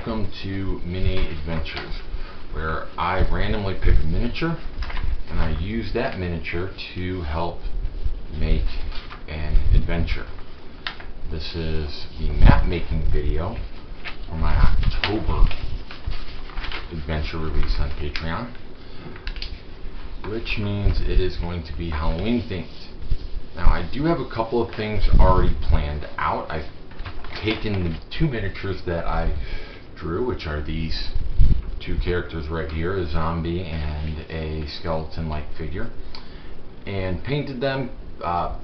welcome to Mini Adventures, where I randomly pick a miniature and I use that miniature to help make an adventure. This is the map making video for my October adventure release on Patreon, which means it is going to be Halloween themed. Now, I do have a couple of things already planned out. I've taken the two miniatures that I drew, which are these two characters right here, a zombie and a skeleton-like figure, and painted them.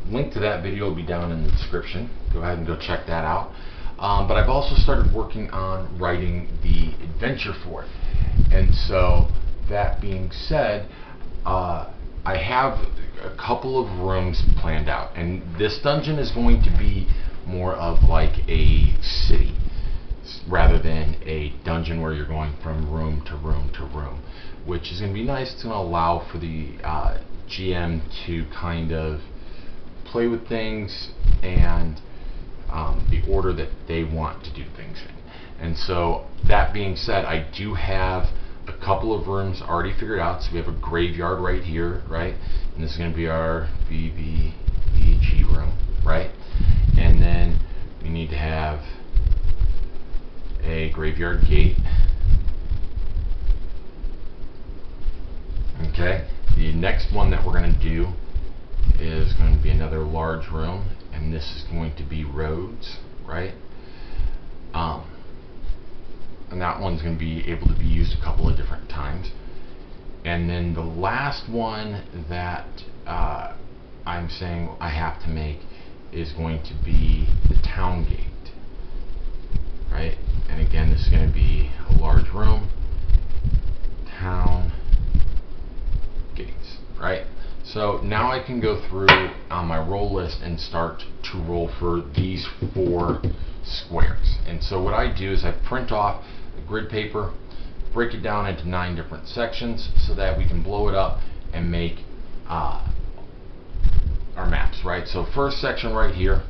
Link to that video will be down in the description. Go ahead and go check that out. But I've also started working on writing the adventure for it. And so, that being said, I have a couple of rooms planned out, and this dungeon is going to be more of like a city rather than a dungeon where you're going from room to room to room, which is going to be nice to allow for the GM to kind of play with things and the order that they want to do things in. And so, that being said, I do have a couple of rooms already figured out. So we have a graveyard right here, right? And this is going to be our BBEG room, right? And then we need to have a graveyard gate. Okay, the next one that we're going to do is going to be another large room, and this is going to be roads, right? And that one's going to be able to be used a couple of different times. And then the last one that I'm saying I have to make is going to be the town gate, right? And again, this is going to be a large room, town gates, right? So now I can go through on my roll list and start to roll for these 4 squares. And so what I do is I print off the grid paper, break it down into 9 different sections so that we can blow it up and make our maps, right? So first section right here,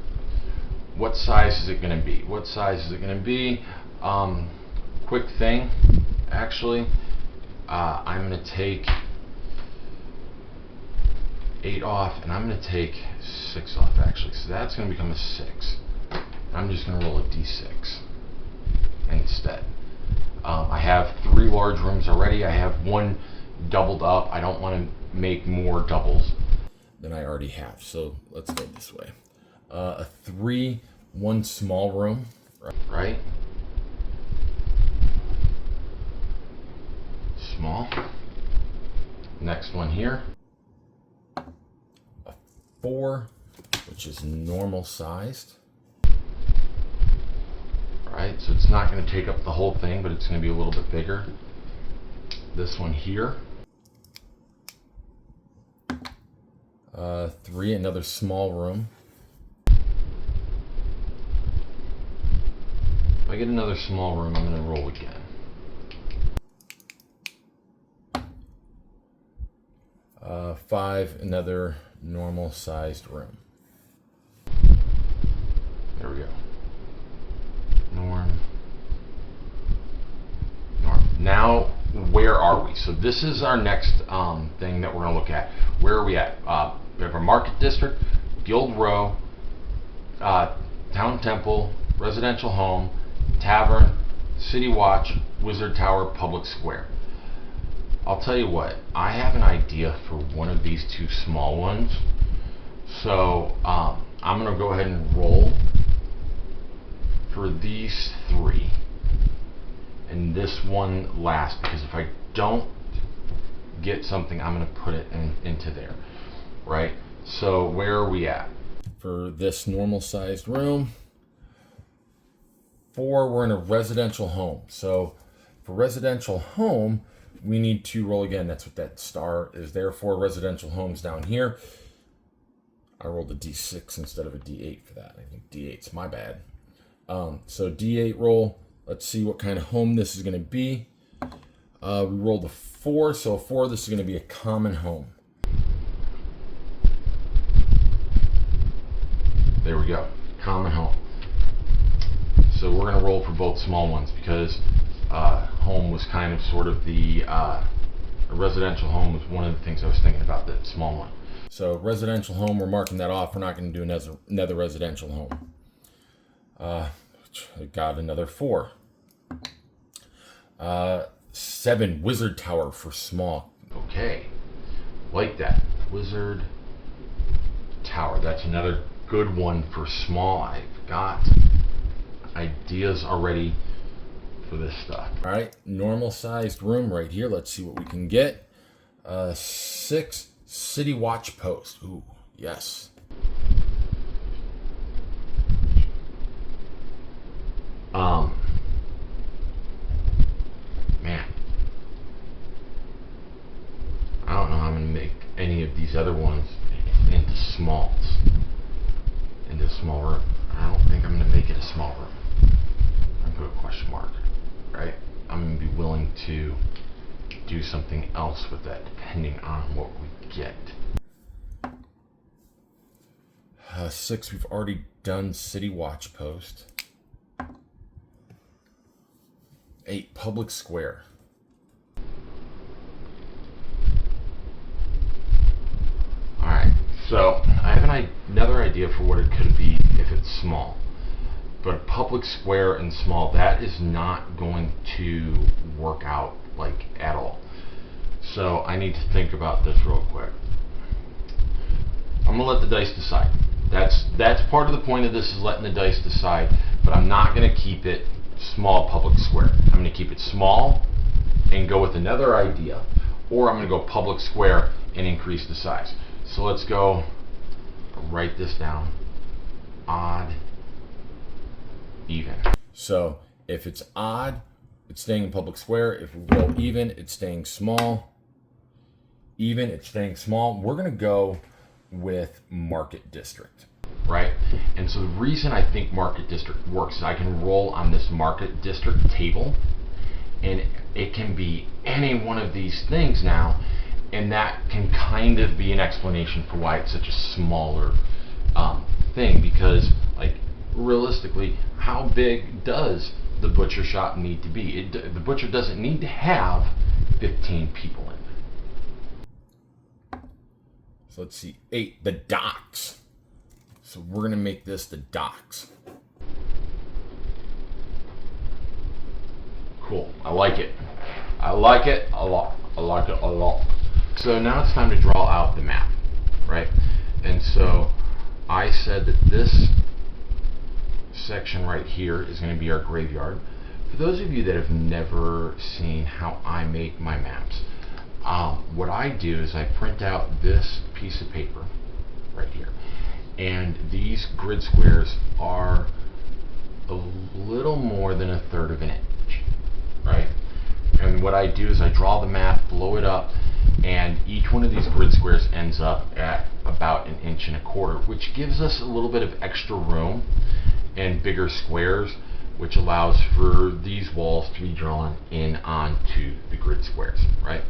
what size is it going to be? What size is it going to be? Quick thing, actually, I'm going to take 8 off, and I'm going to take 6 off, actually. So that's going to become a 6. I'm just going to roll a d6 instead. I have 3 large rooms already. I have 1 doubled up. I don't want to make more doubles than I already have. So let's go this way. A 3, 1 small room, right? Small. Next one here. A 4, which is normal sized. Right, so it's not going to take up the whole thing, but it's going to be a little bit bigger. This one here. 3, another small room. If I get another small room, I'm going to roll again. 5, another normal sized room. There we go. Norm. Now, where are we? So this is our next thing that we're going to look at. Where are we at? We have our Market District, Guild Row, Town Temple, Residential Home, Tavern, City Watch, Wizard Tower, Public Square. I'll tell you what, I have an idea for one of these 2 small ones. So I'm going to go ahead and roll for these 3 and this one last, because if I don't get something, I'm going to put it into there, right? So where are we at? For this normal sized room, 4, we're in a residential home. So for residential home, we need to roll again. That's what that star is there for. Residential homes down here. I rolled a d6 instead of a d8 for that. I think d8's my bad. So D8 roll. Let's see what kind of home this is going to be. We rolled a 4, so a 4, this is going to be a common home. There There we go. Common home. So we're going to roll for both small ones because home was kind of sort of the a residential home was one of the things I was thinking about, that small one. So residential home, we're marking that off. We're not going to do another residential home. I got another 4. 7, wizard tower for small. Okay, like that. Wizard tower. That's another good one for small. I've got ideas already for this stuff. All right, normal sized room right here. Let's see what we can get. 6, city watch post. Ooh, yes. Man, I don't know how I'm gonna make any of these other ones into smalls, into a small room. I don't think I'm gonna make it a small room. I'm gonna put a question mark, right? I'm gonna be willing to do something else with that depending on what we get. 6, we've already done city watch post. 8, public square. Alright, so I have another idea for what it could be if it's small. But public square and small, that is not going to work out like at all. So I need to think about this real quick. I'm gonna let the dice decide. That's part of the point of this, is letting the dice decide, but I'm not gonna keep it small public square. I'm gonna keep it small and go with another idea, or I'm gonna go public square and increase the size. So let's go, write this down. Odd, even. So if it's odd, it's staying in public square. If we roll even, it's staying small. Even, it's staying small. We're gonna go with market district, right? And so the reason I think market district works is I can roll on this market district table, and it can be any one of these things now, and that can kind of be an explanation for why it's such a smaller thing, because like realistically, how big does the butcher shop need to be? The butcher doesn't need to have 15 people in it. So let's see, 8, the docks. So we're gonna make this the docks. Cool, I like it. I like it a lot. I like it a lot. So now it's time to draw out the map, right? And so I said that this section right here is going to be our graveyard. For those of you that have never seen how I make my maps, what I do is I print out this piece of paper right here, and these grid squares are a little more than 1/3 of an inch, right? And what I do is I draw the map, blow it up, and each one of these grid squares ends up at about 1 1/4 inches, which gives us a little bit of extra room and bigger squares, which allows for these walls to be drawn in onto the grid squares, right?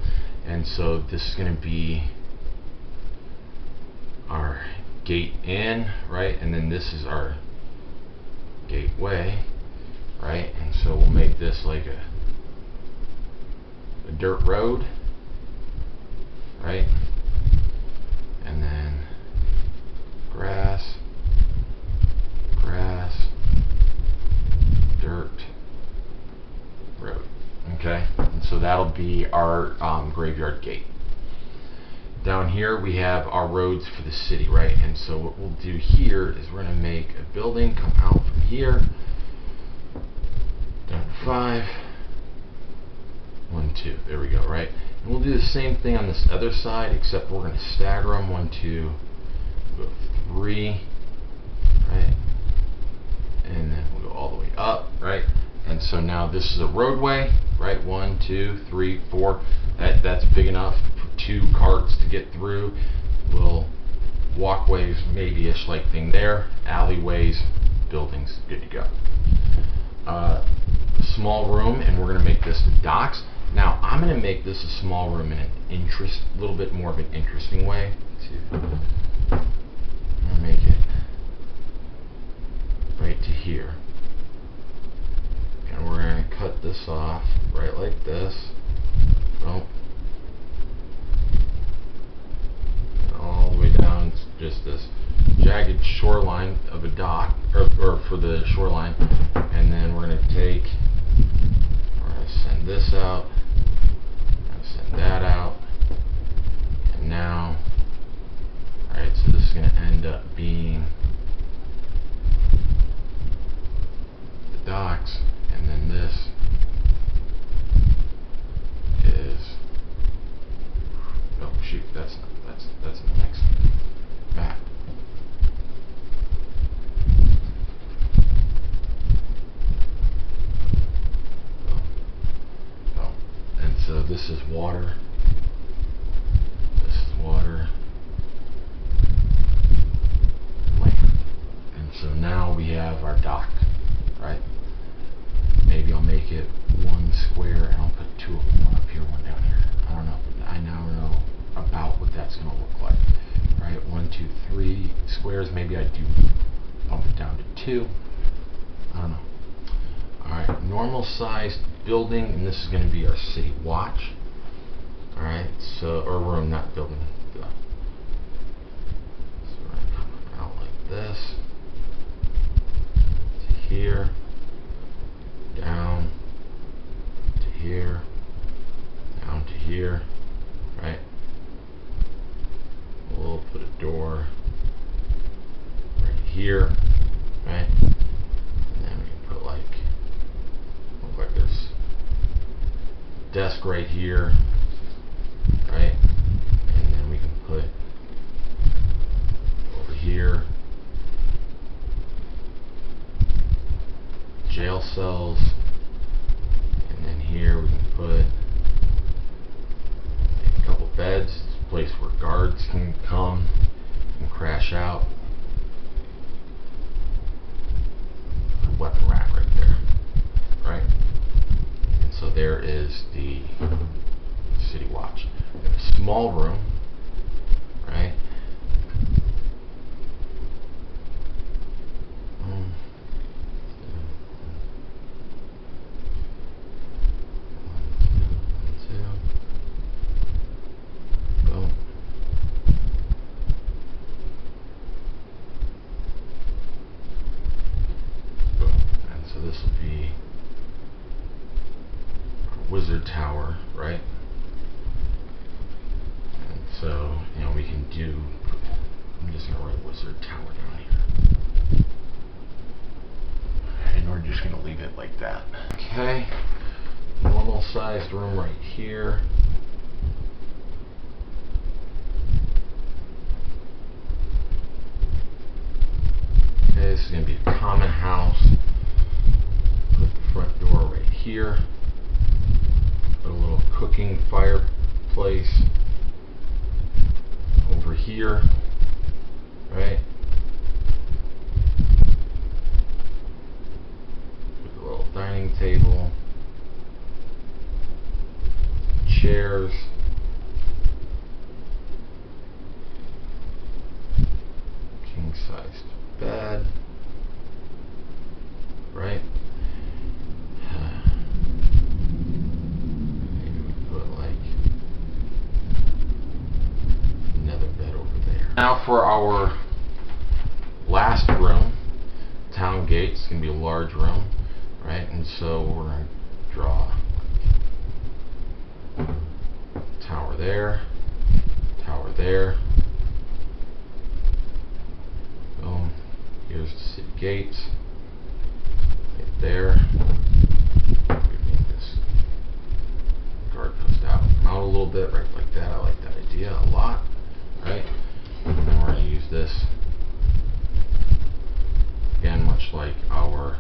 And so this is going to be our gate in, right? And then this is our gateway, right? And so we'll make this like a dirt road, right? And then grass, dirt, road. Okay, and so that'll be our graveyard gate. Down here we have our roads for the city, right? And so what we'll do here is we're going to make a building come out from here down to 5, 1, 2. There we go, right? And we'll do the same thing on this other side, except we're going to stagger them. 1, 2, we'll go 3, right? And then we'll go all the way up, right? And so now this is a roadway, right? 1, 2, 3, 4. That's big enough for 2 carts to get through. Little walkways, maybe-ish like thing there. Alleyways, buildings, good to go. Small room, and we're going to make this the docks. Now I'm going to make this a small room in a little bit more of an interesting way. I'm going to make it right to here, and we're going to cut this this off right like this. Boom. And all the way down, it's just this jagged shoreline of a dock, or for the shoreline. And then we're going to send this out, send that out, and now, alright, so this is going to end up being the docks, and then this is, oh shoot, that's in the next map. So this is water, this is water, land. And so now we have our dock, right? Maybe I'll make it one square and I'll put two of them, one up here, one down here. I don't know, but I now know about what that's going to look like. Right, 1, 2, 3 squares, maybe I do bump it down to 2, I don't know. Alright, normal sized building, and this is going to be our city watch. Alright, so, or room, not building. So we're going to come out like this, to here, down to here, down to here, right? We'll put a door right here, right? And then we can put like this desk right here, right? And then we can put over here jail cells, and then here we can put a couple beds, a place where guards can come and crash out. A weapon rack right there, right? And so there is the city watch. We have a small room, right? This will be our wizard tower, right? And so, you know, we can do, I'm just going to write wizard tower down here. And we're just going to leave it like that. Okay, normal sized room right here. Okay, this is going to be a common house. Put the front door right here. Put a little cooking fireplace over here, right? Put a little dining table, chairs, king-sized bed, right? Now for our last room, town gate. It's going to be a large room, right? And so we're going to draw tower there, tower there. Boom. Here's the city gates, right there. We make this guard post out a little bit, right like that. I like that idea a lot, right? And then we're going to use this, again, much like our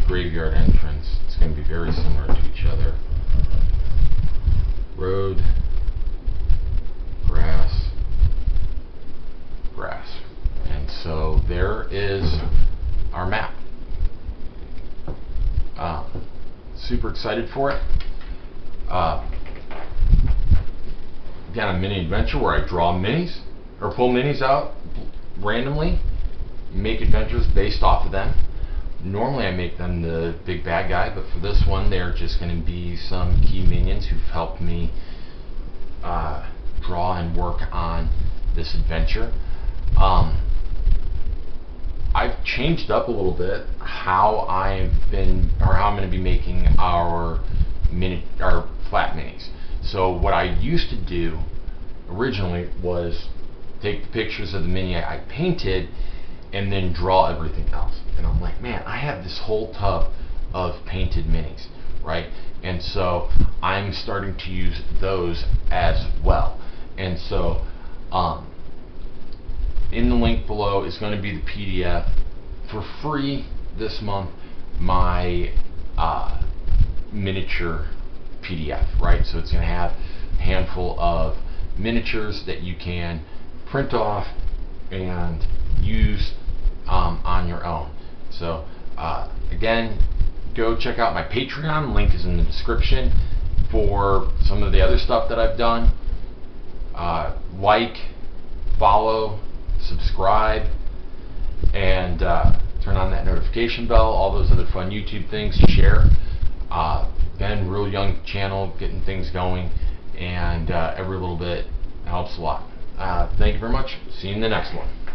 graveyard entrance. It's going to be very similar to each other. Road, grass, grass. And so there is our map. Super excited for it. Again, a mini adventure where I draw minis, or pull minis out randomly, make adventures based off of them. Normally I make them the big bad guy, but for this one they're just going to be some key minions who've helped me draw and work on this adventure. I've changed up a little bit how I'm going to be making our flat minis. So what I used to do originally was take the pictures of the mini I painted and then draw everything else. And I'm like, man, I have this whole tub of painted minis, right? And so I'm starting to use those as well. And so in the link below is going to be the PDF for free this month, my miniature PDF, right? So it's going to have a handful of miniatures that you can print off and use on your own. So again, go check out my Patreon. Link is in the description for some of the other stuff that I've done. Like, follow, subscribe, and turn on that notification bell, all those other fun YouTube things. Share. Again, real young channel, getting things going, and every little bit helps a lot. Thank you very much. See you in the next one.